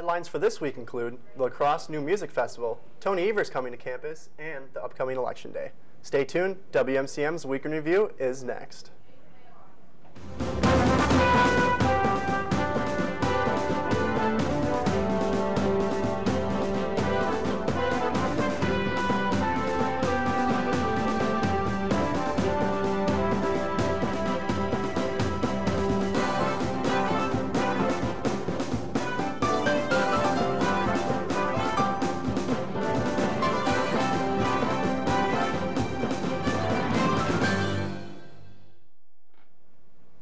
Headlines for this week include the Lacrosse New Music Festival, Tony Evers coming to campus, and the upcoming Election Day. Stay tuned, WMCM's Week in Review is next.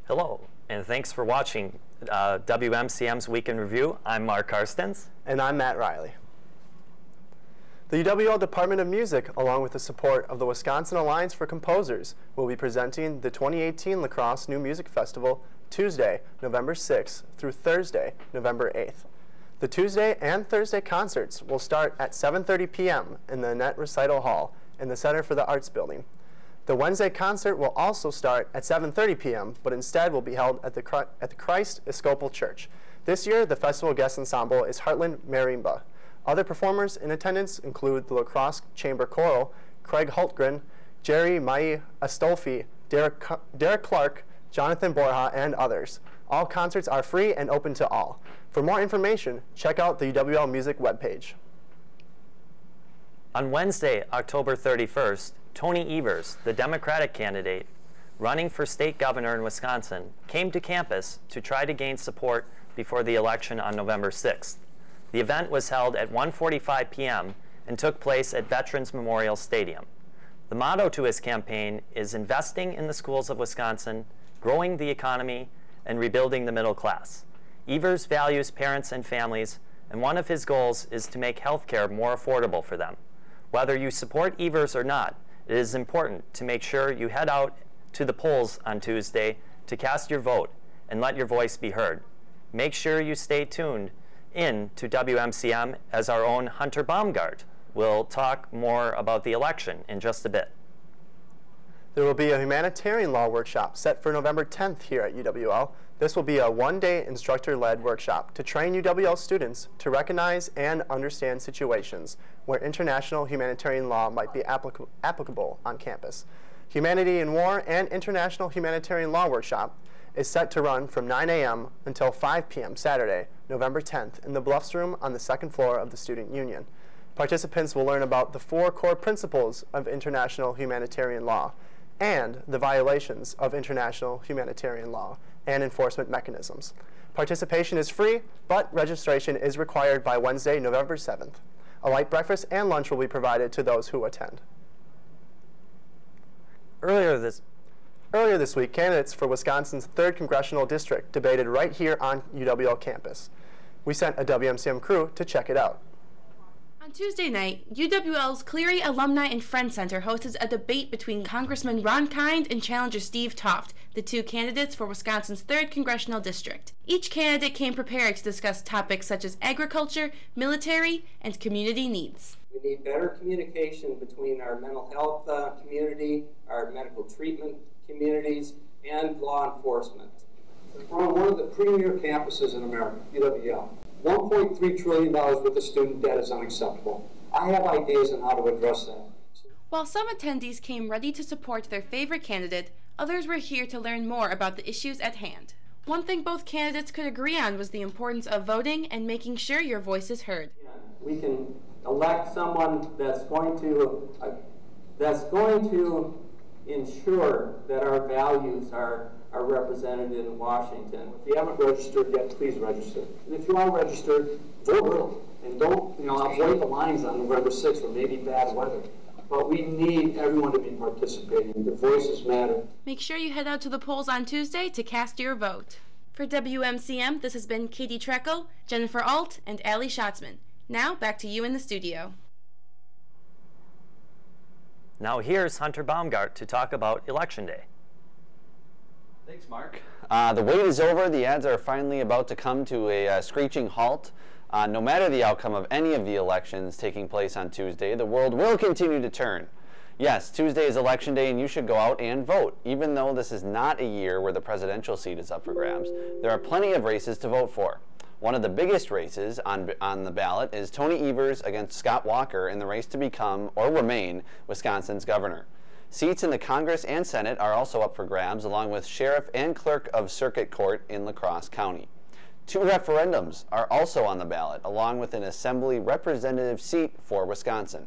Hello, and thanks for watching WMCM's Week in Review. I'm Mark Karstens. And I'm Matt Riley. The UWL Department of Music, along with the support of the Wisconsin Alliance for Composers, will be presenting the 2018 Lacrosse New Music Festival Tuesday, November 6th through Thursday, November 8th. The Tuesday and Thursday concerts will start at 7:30 p.m. in the Annette Recital Hall in the Center for the Arts Building. The Wednesday concert will also start at 7:30 p.m., but instead will be held at the Christ Episcopal Church. This year, the festival guest ensemble is Heartland Marimba. Other performers in attendance include the Lacrosse Chamber Choral, Craig Hultgren, Jerry Mai Astolfi, Derek Clark, Jonathan Borja, and others. All concerts are free and open to all. For more information, check out the UWL Music webpage. On Wednesday, October 31st, Tony Evers, the Democratic candidate running for state governor in Wisconsin, came to campus to try to gain support before the election on November 6th. The event was held at 1:45 p.m. and took place at Veterans Memorial Stadium. The motto to his campaign is investing in the schools of Wisconsin, growing the economy, and rebuilding the middle class. Evers values parents and families, and one of his goals is to make health care more affordable for them. Whether you support Evers or not, it is important to make sure you head out to the polls on Tuesday to cast your vote and let your voice be heard. Make sure you stay tuned in to WMCM, as our own Hunter Baumgart will talk more about the election in just a bit. There will be a humanitarian law workshop set for November 10th here at UWL. This will be a one-day instructor-led workshop to train UWL students to recognize and understand situations where international humanitarian law might be applicable on campus. Humanity in War and International Humanitarian Law Workshop is set to run from 9 a.m. until 5 p.m. Saturday, November 10th in the Bluffs Room on the second floor of the Student Union. Participants will learn about the 4 core principles of international humanitarian law and the violations of international humanitarian law and enforcement mechanisms. Participation is free, but registration is required by Wednesday, November 7th. A light breakfast and lunch will be provided to those who attend. Earlier this week, candidates for Wisconsin's 3rd Congressional District debated right here on UWL campus. We sent a WMCM crew to check it out. On Tuesday night, UWL's Cleary Alumni and Friends Center hosted a debate between Congressman Ron Kind and challenger Steve Toft, the 2 candidates for Wisconsin's 3rd Congressional District. Each candidate came prepared to discuss topics such as agriculture, military, and community needs. We need better communication between our mental health community, our medical treatment communities, and law enforcement. We're on one of the premier campuses in America, UWL. $1.3 trillion worth of student debt is unacceptable. I have ideas on how to address that. While some attendees came ready to support their favorite candidate, others were here to learn more about the issues at hand. One thing both candidates could agree on was the importance of voting and making sure your voice is heard. We can elect someone that's going to ensure that our values are represented in Washington. If you haven't registered yet, please register. And if you are registered, vote early. And don't, avoid the lines on November 6th or maybe bad weather. But we need everyone to be participating. The voices matter. Make sure you head out to the polls on Tuesday to cast your vote. For WMCM, this has been Katie Treckel, Jennifer Alt, and Allie Schatzman. Now, back to you in the studio. Now here's Hunter Baumgart to talk about Election Day. Thanks, Mark. The wait is over. The ads are finally about to come to a screeching halt. No matter the outcome of any of the elections taking place on Tuesday, the world will continue to turn. Yes, Tuesday is Election Day, and you should go out and vote. Even though this is not a year where the presidential seat is up for grabs, there are plenty of races to vote for. One of the biggest races on the ballot is Tony Evers against Scott Walker in the race to become or remain Wisconsin's governor. Seats in the Congress and Senate are also up for grabs, along with Sheriff and Clerk of Circuit Court in La Crosse County. 2 referendums are also on the ballot, along with an Assembly representative seat for Wisconsin.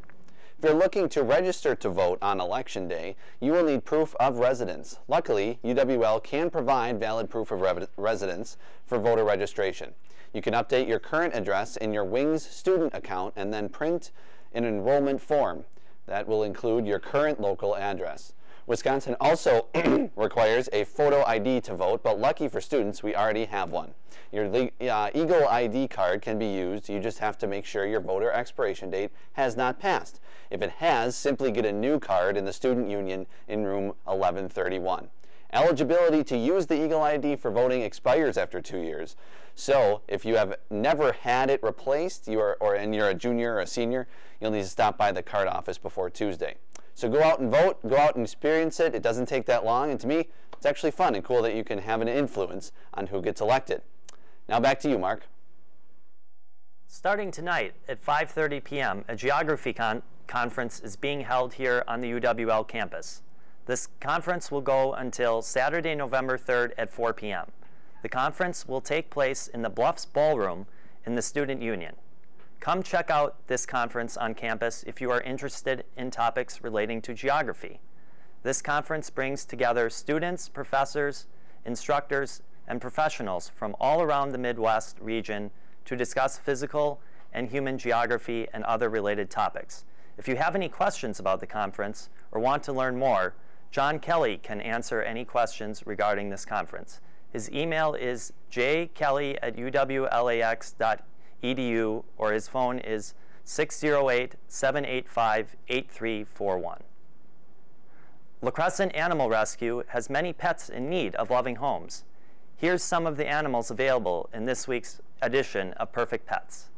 If you're looking to register to vote on Election Day, you will need proof of residence. Luckily, UWL can provide valid proof of residence for voter registration. You can update your current address in your Wings student account and then print an enrollment form. That will include your current local address. Wisconsin also requires a photo ID to vote, but lucky for students, we already have one. Your Eagle ID card can be used. You just have to make sure your voter expiration date has not passed. If it has, simply get a new card in the Student Union in room 1131. Eligibility to use the Eagle ID for voting expires after 2 years. So if you have never had it replaced, you're a junior or a senior, you'll need to stop by the card office before Tuesday. So go out and vote, go out and experience it. It doesn't take that long, and to me, it's actually fun and cool that you can have an influence on who gets elected. Now back to you, Mark. Starting tonight at 5:30 p.m., a geography conference is being held here on the UWL campus. This conference will go until Saturday, November 3rd at 4 p.m. The conference will take place in the Bluffs Ballroom in the Student Union. Come check out this conference on campus if you are interested in topics relating to geography. This conference brings together students, professors, instructors, and professionals from all around the Midwest region to discuss physical and human geography and other related topics. If you have any questions about the conference or want to learn more, John Kelly can answer any questions regarding this conference. His email is jkelly@uwlax.edu, or his phone is 608-785-8341. La Crescent Animal Rescue has many pets in need of loving homes. Here's some of the animals available in this week's edition of Perfect Pets.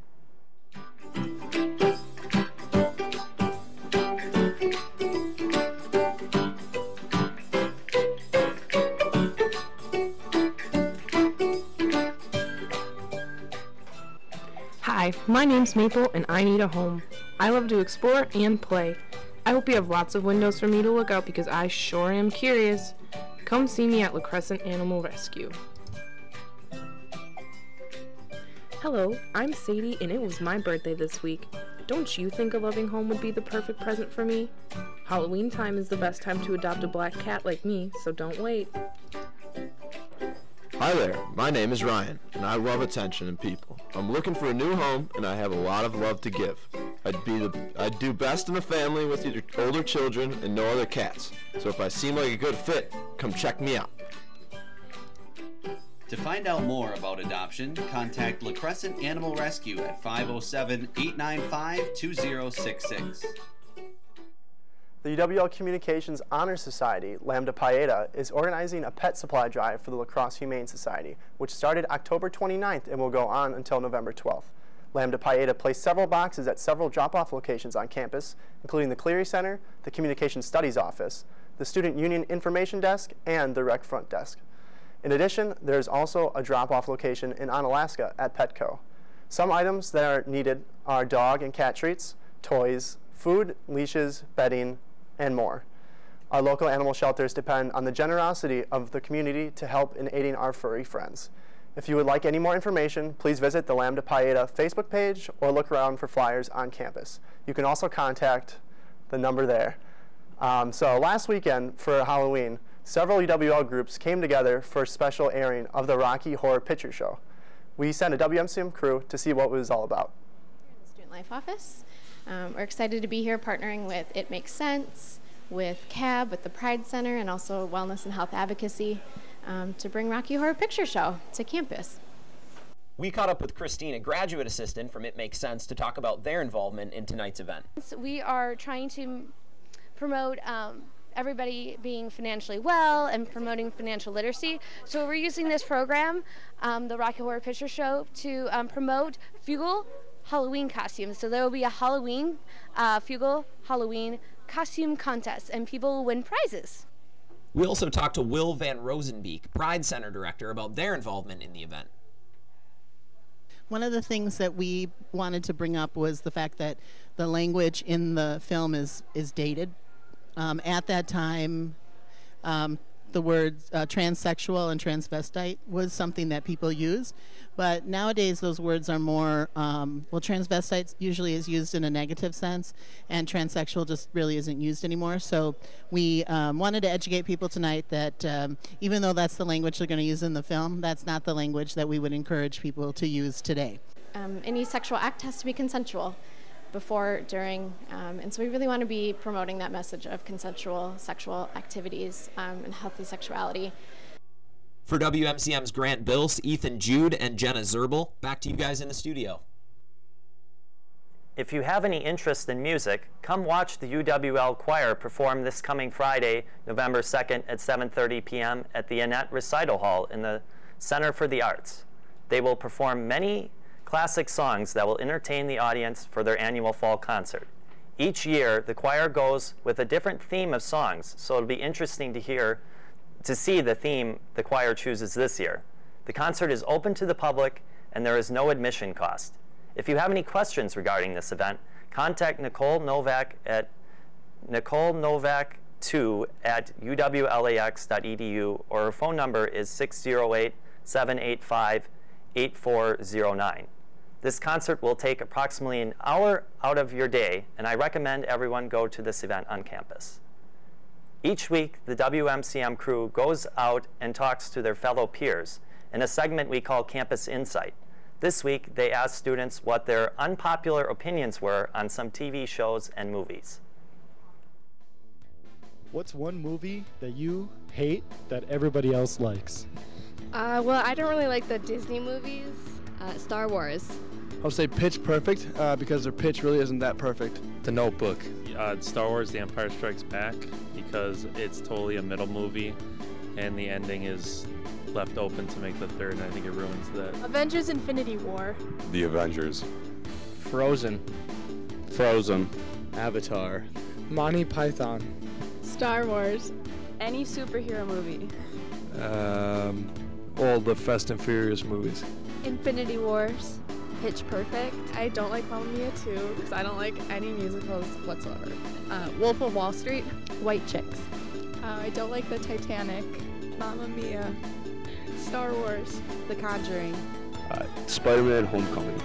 Hi, my name's Maple and I need a home. I love to explore and play. I hope you have lots of windows for me to look out because I sure am curious. Come see me at La Crescent Animal Rescue. Hello, I'm Sadie and it was my birthday this week. Don't you think a loving home would be the perfect present for me? Halloween time is the best time to adopt a black cat like me, so don't wait. Hi there, my name is Ryan, and I love attention and people. I'm looking for a new home, and I have a lot of love to give. I'd do best in a family with your older children and no other cats. So if I seem like a good fit, come check me out. To find out more about adoption, contact La Crescent Animal Rescue at 507-895-2066. The UWL Communications Honor Society, Lambda Pi Eta, is organizing a pet supply drive for the La Crosse Humane Society, which started October 29th and will go on until November 12th. Lambda Pi Eta placed several boxes at several drop-off locations on campus, including the Cleary Center, the Communication Studies Office, the Student Union Information Desk, and the Rec Front Desk. In addition, there is also a drop-off location in Onalaska at Petco. Some items that are needed are dog and cat treats, toys, food, leashes, bedding, and more. Our local animal shelters depend on the generosity of the community to help in aiding our furry friends. If you would like any more information, please visit the Lambda Pi Eta Facebook page or look around for flyers on campus. You can also contact the number there. So last weekend for Halloween, several UWL groups came together for a special airing of the Rocky Horror Picture Show. We sent a WMCM crew to see what it was all about. Here in the Student Life Office. We're excited to be here partnering with It Makes Sense, with CAB, with the Pride Center, and also Wellness and Health Advocacy to bring Rocky Horror Picture Show to campus. We caught up with Christine, a graduate assistant from It Makes Sense, to talk about their involvement in tonight's event. We are trying to promote everybody being financially well and promoting financial literacy. So we're using this program, the Rocky Horror Picture Show, to promote Fugal Halloween costumes. So there will be a Halloween, Fugal Halloween costume contest, and people will win prizes. We also talked to Will Van Rosenbeek, Pride Center Director, about their involvement in the event. One of the things that we wanted to bring up was the fact that the language in the film is dated. At that time, the words transsexual and transvestite was something that people used. But nowadays, those words are more, well, transvestite usually is used in a negative sense, and transsexual just really isn't used anymore. So we wanted to educate people tonight that even though that's the language they're going to use in the film, that's not the language that we would encourage people to use today. Any sexual act has to be consensual before, during, and so we really want to be promoting that message of consensual sexual activities and healthy sexuality. For WMCM's Grant Bills, Ethan Jude, and Jenna Zerbel, back to you guys in the studio. If you have any interest in music, come watch the UWL Choir perform this coming Friday, November 2nd at 7:30 p.m. at the Annette Recital Hall in the Center for the Arts. They will perform many classic songs that will entertain the audience for their annual fall concert. Each year, the choir goes with a different theme of songs, so it'll be interesting to see the theme the choir chooses this year. The concert is open to the public, and there is no admission cost. If you have any questions regarding this event, contact Nicole Novak at nicolenovak2@uwlax.edu, or her phone number is 608-785-8409. This concert will take approximately an hour out of your day, and I recommend everyone go to this event on campus. Each week, the WMCM crew goes out and talks to their fellow peers in a segment we call Campus Insight. This week, they asked students what their unpopular opinions were on some TV shows and movies. What's one movie that you hate that everybody else likes? Well, I don't really like the Disney movies. Star Wars. I would say Pitch Perfect because their pitch really isn't that perfect. The Notebook. Star Wars The Empire Strikes Back because it's totally a middle movie and the ending is left open to make the third, and I think it ruins that. Avengers Infinity War. The Avengers. Frozen. Frozen. Avatar. Monty Python. Star Wars. Any superhero movie. All the Fast and Furious movies. Infinity Wars. Pitch Perfect. I don't like Mamma Mia 2 because I don't like any musicals whatsoever. Wolf of Wall Street. White Chicks. I don't like the Titanic. Mamma Mia. Star Wars. The Conjuring. Spider-Man Homecoming.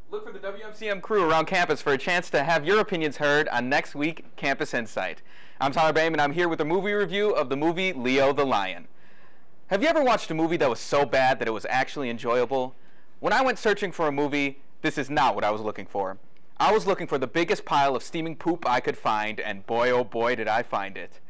Look for the WMCM crew around campus for a chance to have your opinions heard on next week Campus Insight. I'm Tyler Baim, and I'm here with a movie review of the movie Leo the Lion. Have you ever watched a movie that was so bad that it was actually enjoyable? When I went searching for a movie, this is not what I was looking for. I was looking for the biggest pile of steaming poop I could find, and boy oh boy did I find it.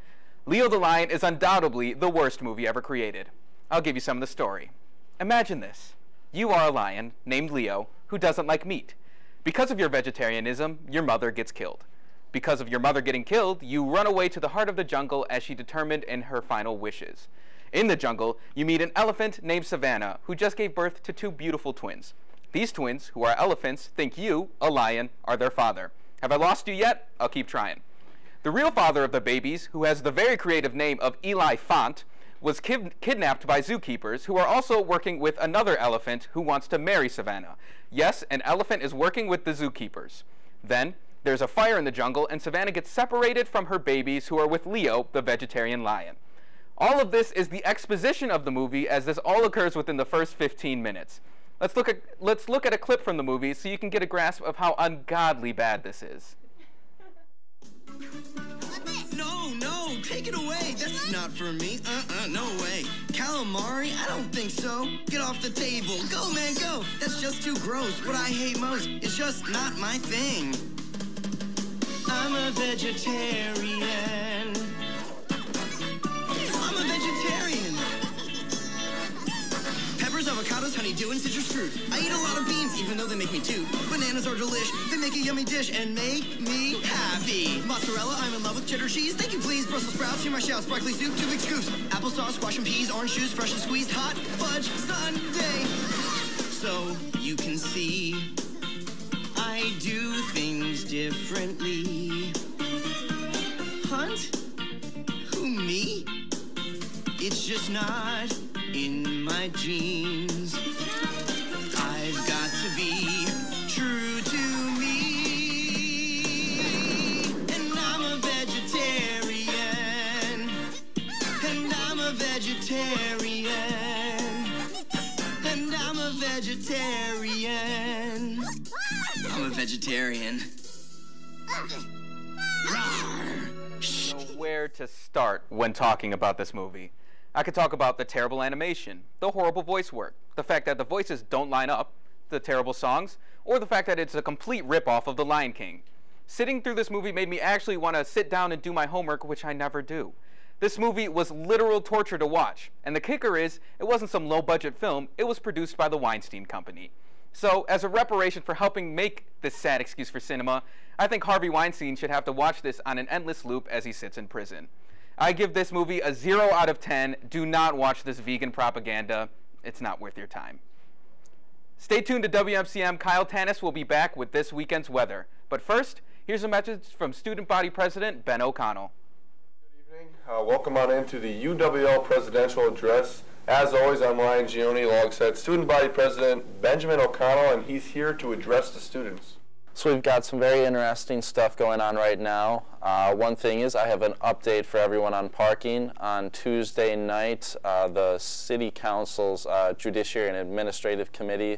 Leo the Lion is undoubtedly the worst movie ever created. I'll give you some of the story. Imagine this. You are a lion named Leo who doesn't like meat. Because of your vegetarianism, your mother gets killed. Because of your mother getting killed, you run away to the heart of the jungle as she determined in her final wishes. In the jungle, you meet an elephant named Savannah, who just gave birth to two beautiful twins. These twins, who are elephants, think you, a lion, are their father. Have I lost you yet? I'll keep trying. The real father of the babies, who has the very creative name of Eli Font, was kidnapped by zookeepers who are also working with another elephant who wants to marry Savannah. Yes, an elephant is working with the zookeepers. Then, there's a fire in the jungle, and Savannah gets separated from her babies who are with Leo, the vegetarian lion. All of this is the exposition of the movie, as this all occurs within the first 15 minutes. Let's look at a clip from the movie so you can get a grasp of how ungodly bad this is. No, take it away. That's not for me. No way. Calamari? I don't think so. Get off the table. Go, man, go. That's just too gross. What I hate most is just not my thing. I'm a vegetarian. I'm a vegetarian. Peppers, avocados, honeydew, and citrus fruit. I eat a lot of beans, even though they make me too. Bananas are delish. They make a yummy dish and make me happy. Mozzarella, I'm in love with cheddar cheese. Thank you, please. Brussels sprouts, hear my shout. Sparkly soup, 2 big scoops. Applesauce, squash and peas, orange juice, fresh and squeezed. Hot fudge sundae. So you can see I do things differently. Hunt? Who, me? It's just not in my genes. I've got to be true to me. And I'm a vegetarian. And I'm a vegetarian. And I'm a vegetarian. I'm a vegetarian. Where to start when talking about this movie? I could talk about the terrible animation, the horrible voice work, the fact that the voices don't line up, the terrible songs, or the fact that it's a complete ripoff of The Lion King. Sitting through this movie made me actually want to sit down and do my homework, which I never do. This movie was literal torture to watch, and the kicker is, it wasn't some low-budget film, it was produced by the Weinstein Company. So, as a reparation for helping make this sad excuse for cinema, I think Harvey Weinstein should have to watch this on an endless loop as he sits in prison. I give this movie a 0 out of 10. Do not watch this vegan propaganda. It's not worth your time. Stay tuned to WMCM. Kyle Tannis will be back with this weekend's weather. But first, here's a message from Student Body President Ben O'Connell. Good evening. Welcome on into the UWL Presidential Address. As always, I'm Ryan Gioni, alongside Student Body President Benjamin O'Connell, and he's here to address the students. So we've got some very interesting stuff going on right now. One thing is I have an update for everyone on parking. On Tuesday night, the City Council's Judiciary and Administrative Committee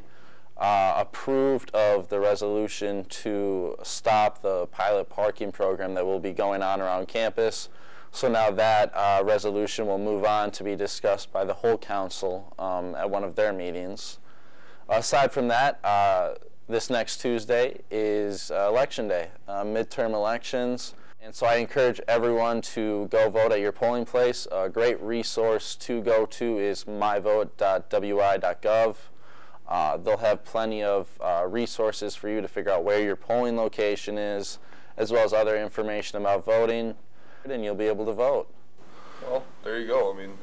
approved of the resolution to stop the pilot parking program that will be going on around campus. So now that resolution will move on to be discussed by the whole council at one of their meetings. Aside from that, this next Tuesday is Election Day, midterm elections. And so I encourage everyone to go vote at your polling place. A great resource to go to is myvote.wi.gov. They'll have plenty of resources for you to figure out where your polling location is, as well as other information about voting, and you'll be able to vote. Well, there you go. I mean,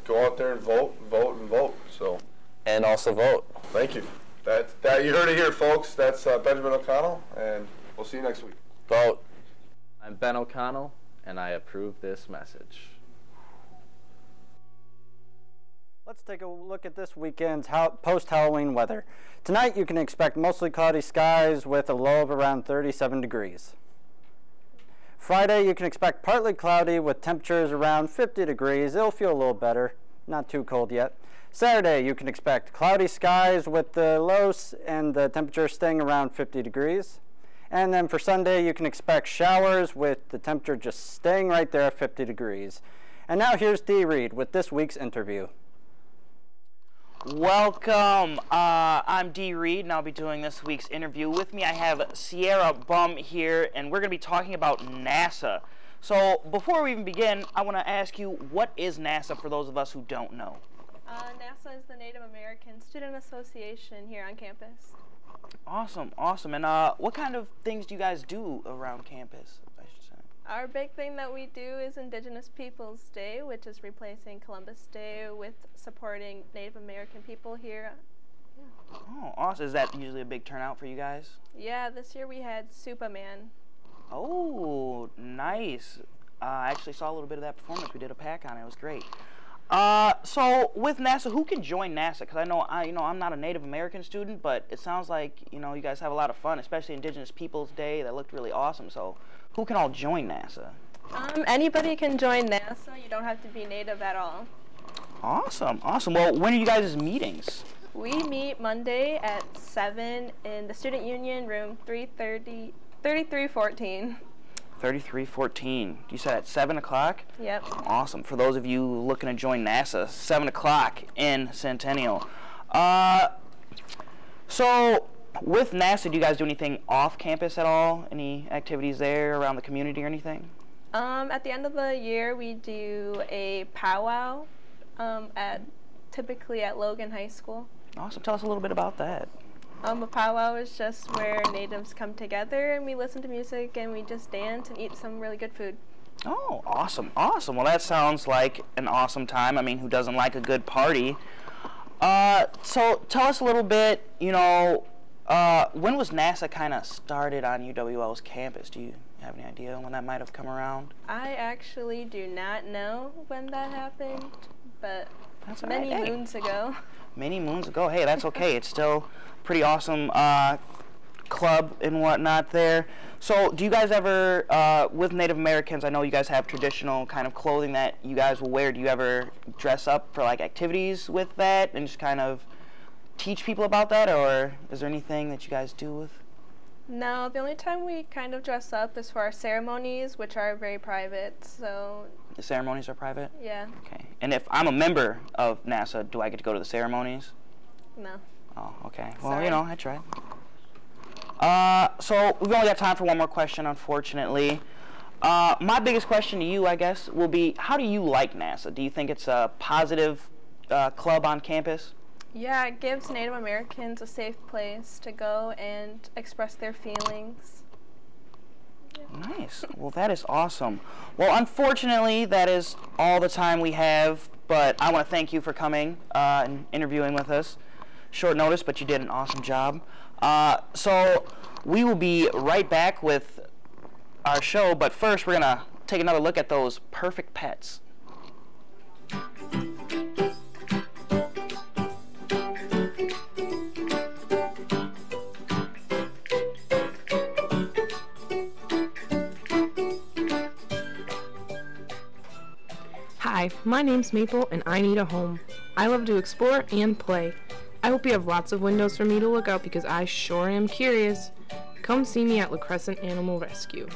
go out there and vote, vote, and vote. So. And also vote. Thank you. That you heard it here, folks. That's Benjamin O'Connell, and we'll see you next week. Vote. I'm Ben O'Connell, and I approve this message. Let's take a look at this weekend's post-Halloween weather. Tonight you can expect mostly cloudy skies with a low of around 37 degrees. Friday you can expect partly cloudy with temperatures around 50 degrees. It'll feel a little better, not too cold yet. Saturday you can expect cloudy skies with the lows and the temperature staying around 50 degrees. And then for Sunday you can expect showers with the temperature just staying right there at 50 degrees. And now here's Dee Reed with this week's interview. Welcome. I'm Dee Reed, and I'll be doing this week's interview. With me, I have Sierra Bum here, and we're going to be talking about NASA. So, before we even begin, I want to ask you, what is NASA for those of us who don't know? NASA is the Native American Student Association here on campus. Awesome, awesome. And what kind of things do you guys do around campus, I should say? Our big thing that we do is Indigenous Peoples Day, which is replacing Columbus Day with supporting Native American people here. Yeah. Oh, awesome. Is that usually a big turnout for you guys? Yeah, this year we had Superman. Oh, nice. I actually saw a little bit of that performance. We did a pack on it. It was great. So with NASA, who can join NASA? Because I know I'm not a Native American student, but it sounds like you guys have a lot of fun, especially Indigenous Peoples Day. That looked really awesome. So who can all join NASA? Anybody can join NASA. You don't have to be Native at all. Awesome, awesome. Well, when are you guys' meetings? We meet Monday at 7 in the Student Union, room 3314. 3314. You said at 7 o'clock? Yep. Awesome. For those of you looking to join NASA, 7 o'clock in Centennial. So with NASA, do you guys do anything off campus at all? Any activities there around the community or anything? At the end of the year, we do a powwow typically at Logan High School. Awesome. Tell us a little bit about that. A powwow is just where natives come together and we listen to music and we just dance and eat some really good food. Oh, awesome, awesome. Well, that sounds like an awesome time. I mean, who doesn't like a good party? So tell us a little bit, When was NASA kind of started on UWL's campus? Do you have any idea when that might have come around? I actually do not know when that happened, but That's many all right. moons ago. Many moons ago. Hey, that's okay. It's still pretty awesome club and whatnot there. So do you guys ever, with Native Americans, I know you guys have traditional kind of clothing that you guys will wear. Do you ever dress up for like activities with that and just kind of teach people about that, or is there anything that you guys do with? No, the only time we kind of dress up is for our ceremonies, which are very private, so... The ceremonies are private? Yeah. Okay. And if I'm a member of NASA, do I get to go to the ceremonies? No. Oh, okay. Well, Sorry. you know, I tried. So we've only got time for one more question, unfortunately. My biggest question to you, I guess, will be, how do you like NASA? Do you think it's a positive club on campus? Yeah, it gives Native Americans a safe place to go and express their feelings. Nice. Well, that is awesome. Well, unfortunately, that is all the time we have, but I want to thank you for coming and interviewing with us. Short notice, but you did an awesome job. So we will be right back with our show, but first we're going to take another look at those perfect pets. Hi, my name's Maple and I need a home. I love to explore and play. I hope you have lots of windows for me to look out because I sure am curious. Come see me at La Crescent Animal Rescue.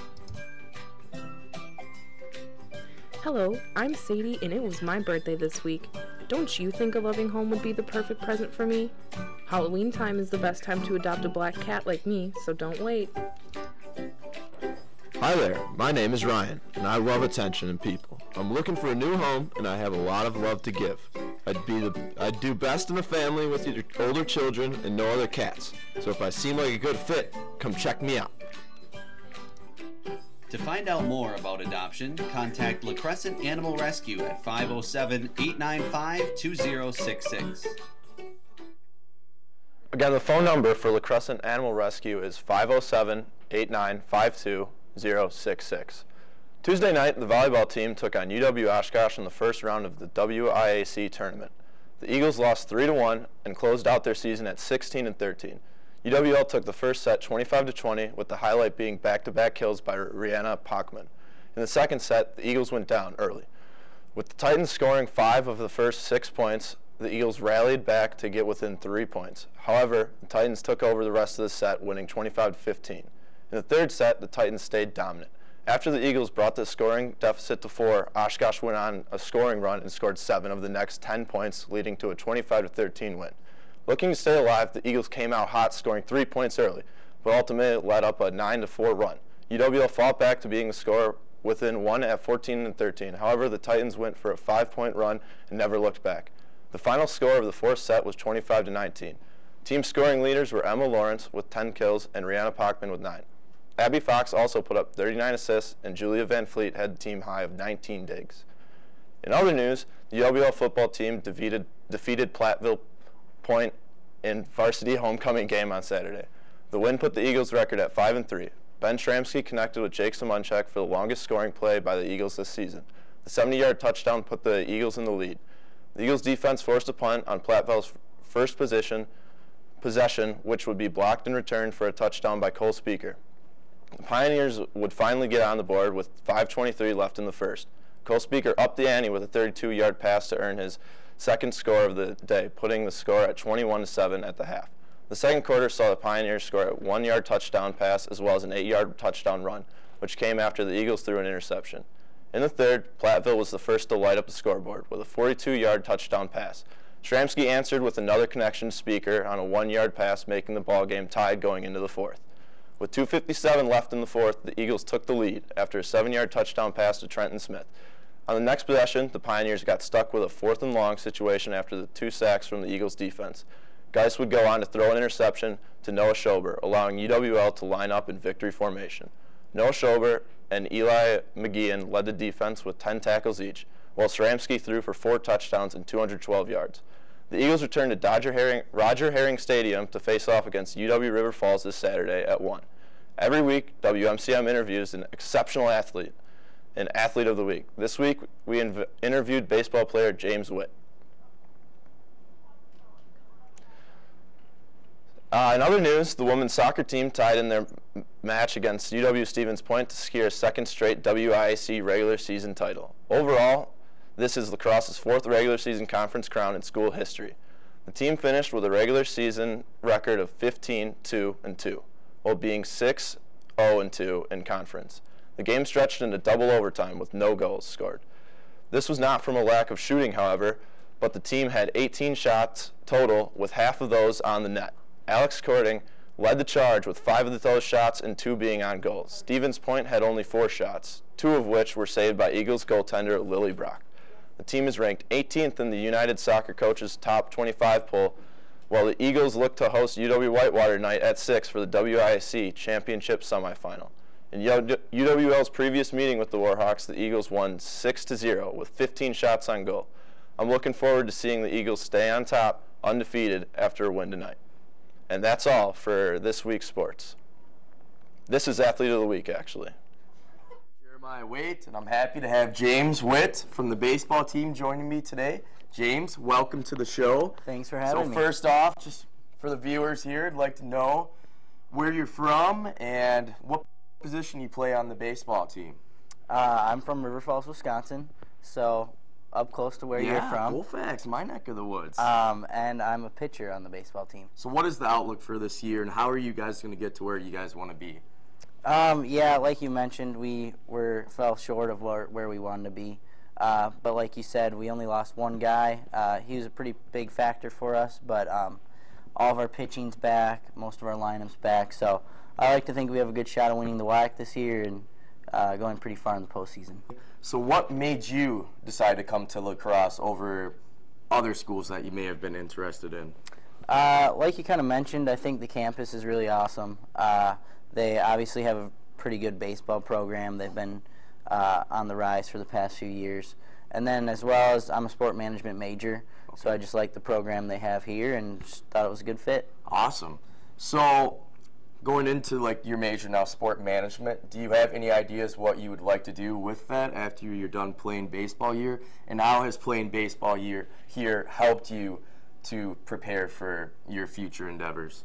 Hello, I'm Sadie and it was my birthday this week. Don't you think a loving home would be the perfect present for me? Halloween time is the best time to adopt a black cat like me, so don't wait. Hi there, my name is Ryan, and I love attention and people. I'm looking for a new home, and I have a lot of love to give. I'd do best in a family with your older children and no other cats. So if I seem like a good fit, come check me out. To find out more about adoption, contact La Crescent Animal Rescue at 507-895-2066. Again, the phone number for La Crescent Animal Rescue is 507-895-2066. Tuesday night, the volleyball team took on UW-Oshkosh in the first round of the WIAC tournament. The Eagles lost 3-1 and closed out their season at 16-13. UWL took the first set 25-20, with the highlight being back-to-back kills by Rihanna Pachman. In the second set, the Eagles went down early. With the Titans scoring 5 of the first 6 points, the Eagles rallied back to get within 3 points. However, the Titans took over the rest of the set, winning 25-15. In the third set, the Titans stayed dominant. After the Eagles brought the scoring deficit to 4, Oshkosh went on a scoring run and scored 7 of the next 10 points, leading to a 25-13 win. Looking to stay alive, the Eagles came out hot, scoring 3 points early, but ultimately led up a 9-4 run. UWL fought back to being the score within 1 at 14-13. However, the Titans went for a 5-point run and never looked back. The final score of the fourth set was 25-19. Team scoring leaders were Emma Lawrence with 10 kills and Rihanna Pachman with 9. Abby Fox also put up 39 assists, and Julia Van Fleet had a team high of 19 digs. In other news, the UWL football team defeated Platteville Point in varsity homecoming game on Saturday. The win put the Eagles' record at 5-3. Ben Shramsky connected with Jake Simonchek for the longest scoring play by the Eagles this season. The 70-yard touchdown put the Eagles in the lead. The Eagles' defense forced a punt on Platteville's first possession, which would be blocked and returned for a touchdown by Cole Spieker. The Pioneers would finally get on the board with 5:23 left in the first. Cole Spieker upped the ante with a 32-yard pass to earn his second score of the day, putting the score at 21-7 at the half. The second quarter saw the Pioneers score a 1-yard touchdown pass as well as an 8-yard touchdown run, which came after the Eagles threw an interception. In the third, Platteville was the first to light up the scoreboard with a 42-yard touchdown pass. Shramsky answered with another connection to Spieker on a 1-yard pass, making the ballgame tied going into the fourth. With 2:57 left in the fourth, the Eagles took the lead after a 7-yard touchdown pass to Trenten Smith. On the next possession, the Pioneers got stuck with a 4th and long situation after the 2 sacks from the Eagles' defense. Geis would go on to throw an interception to Noah Schober, allowing UWL to line up in victory formation. Noah Schober and Eli McGeehan led the defense with 10 tackles each, while Shramsky threw for 4 touchdowns and 212 yards. The Eagles return to Roger Herring Stadium to face off against UW River Falls this Saturday at 1. Every week, WMCM interviews an exceptional athlete, an athlete of the week. This week, we interviewed baseball player James Witt. In other news, the women's soccer team tied in their match against UW Stevens Point to secure a second straight WIAC regular season title. Overall, this is lacrosse's 4th regular season conference crown in school history. The team finished with a regular season record of 15-2-2, while being 6-0-2 in conference. The game stretched into double overtime with no goals scored. This was not from a lack of shooting, however, but the team had 18 shots total, with half of those on the net. Alex Cording led the charge with 5 of those shots and 2 being on goal. Stevens Point had only 4 shots, 2 of which were saved by Eagles goaltender Lily Brock. The team is ranked 18th in the United Soccer Coaches Top 25 poll, while the Eagles look to host UW Whitewater tonight at 6 for the WIAC Championship semifinal. In UWL's previous meeting with the Warhawks, the Eagles won 6-0 with 15 shots on goal. I'm looking forward to seeing the Eagles stay on top, undefeated, after a win tonight. And that's all for this week's sports. This is Athlete of the Week, actually. Jeremiah Waite, and I'm happy to have James Witt from the baseball team joining me today. James, welcome to the show. Thanks for having me. So first off, just for the viewers here, I'd like to know where you're from and what position you play on the baseball team. I'm from River Falls, Wisconsin, so up close to where you're from. Colfax, my neck of the woods. And I'm a pitcher on the baseball team. So what is the outlook for this year, and how are you guys going to get to where you guys want to be? Yeah, like you mentioned, we fell short of where we wanted to be. But like you said, we only lost one guy. He was a pretty big factor for us, but all of our pitching's back, most of our lineup's back. So I like to think we have a good shot of winning the WAC this year and going pretty far in the postseason. So what made you decide to come to lacrosse over other schools that you may have been interested in? Like you kind of mentioned, I think the campus is really awesome. They obviously have a pretty good baseball program. They've been on the rise for the past few years. And then as well as I'm a sport management major, so I just like the program they have here and just thought it was a good fit. Awesome. So going into like your major now, sport management, do you have any ideas what you would like to do with that after you're done playing baseball year? And how has playing baseball year here helped you to prepare for your future endeavors?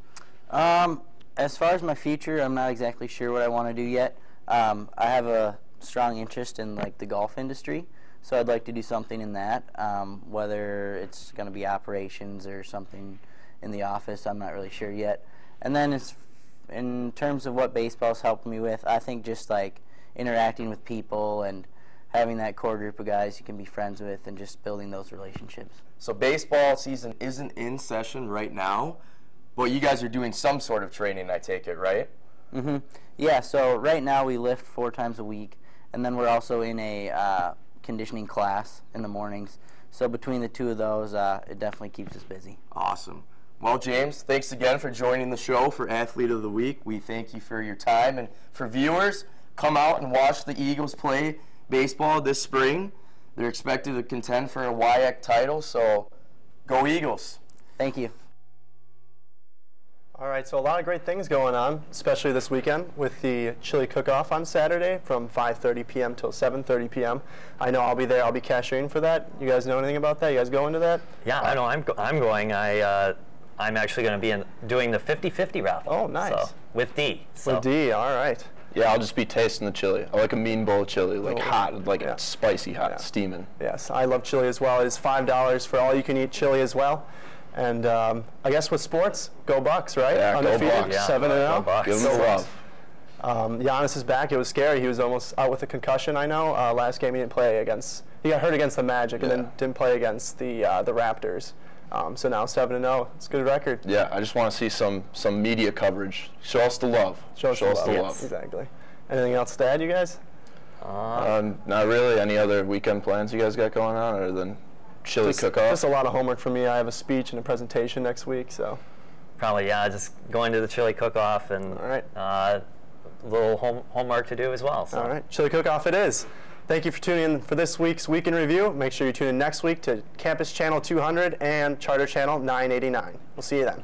As far as my future, I'm not exactly sure what I want to do yet. I have a strong interest in like the golf industry, so I'd like to do something in that. Whether it's going to be operations or something in the office, I'm not really sure yet. And then in terms of what baseball's helped me with, I think just like interacting with people and having that core group of guys you can be friends with and just building those relationships. So baseball season isn't in session right now, but you guys are doing some sort of training, I take it, right? Mm-hmm. Yeah, so right now we lift 4 times a week, and then we're also in a conditioning class in the mornings. So between the two of those, it definitely keeps us busy. Awesome. Well, James, thanks again for joining the show for Athlete of the Week. We thank you for your time. And for viewers, come out and watch the Eagles play baseball this spring. They're expected to contend for a WIAC title, so go Eagles. Thank you. All right, so a lot of great things going on, especially this weekend with the chili cook-off on Saturday from 5:30 p.m. till 7:30 p.m. I know I'll be there. I'll be cashiering for that. You guys know anything about that? You guys going to that? Yeah, I know. I'm going. I'm actually going to be doing the 50-50 raffle. Oh, nice. So, with D. So. With D, all right. Yeah, I'll just be tasting the chili. I like a mean bowl of chili, like hot, like it's spicy hot, steaming. Yes, I love chili as well. It is $5 for all-you-can-eat chili as well. And I guess with sports, go Bucks, right? Yeah, undefeated, go Bucks. 7-0. Go Bucks. Give them the love. Giannis is back. It was scary. He was almost out with a concussion, I know. Last game he didn't play against. He got hurt against the Magic and then didn't play against the Raptors. So now 7-0. It's a good record. Yeah, I just want to see some media coverage. Show us the love. Show us the love. Exactly. Anything else to add, you guys? Not really. Any other weekend plans you guys got going on other than chili cook-off? Just a lot of homework for me. I have a speech and a presentation next week, so. Probably, yeah, just going to the chili cook-off and a little homework to do as well. So. All right, chili cook-off it is. Thank you for tuning in for this week's Week in Review. Make sure you tune in next week to Campus Channel 200 and Charter Channel 989. We'll see you then.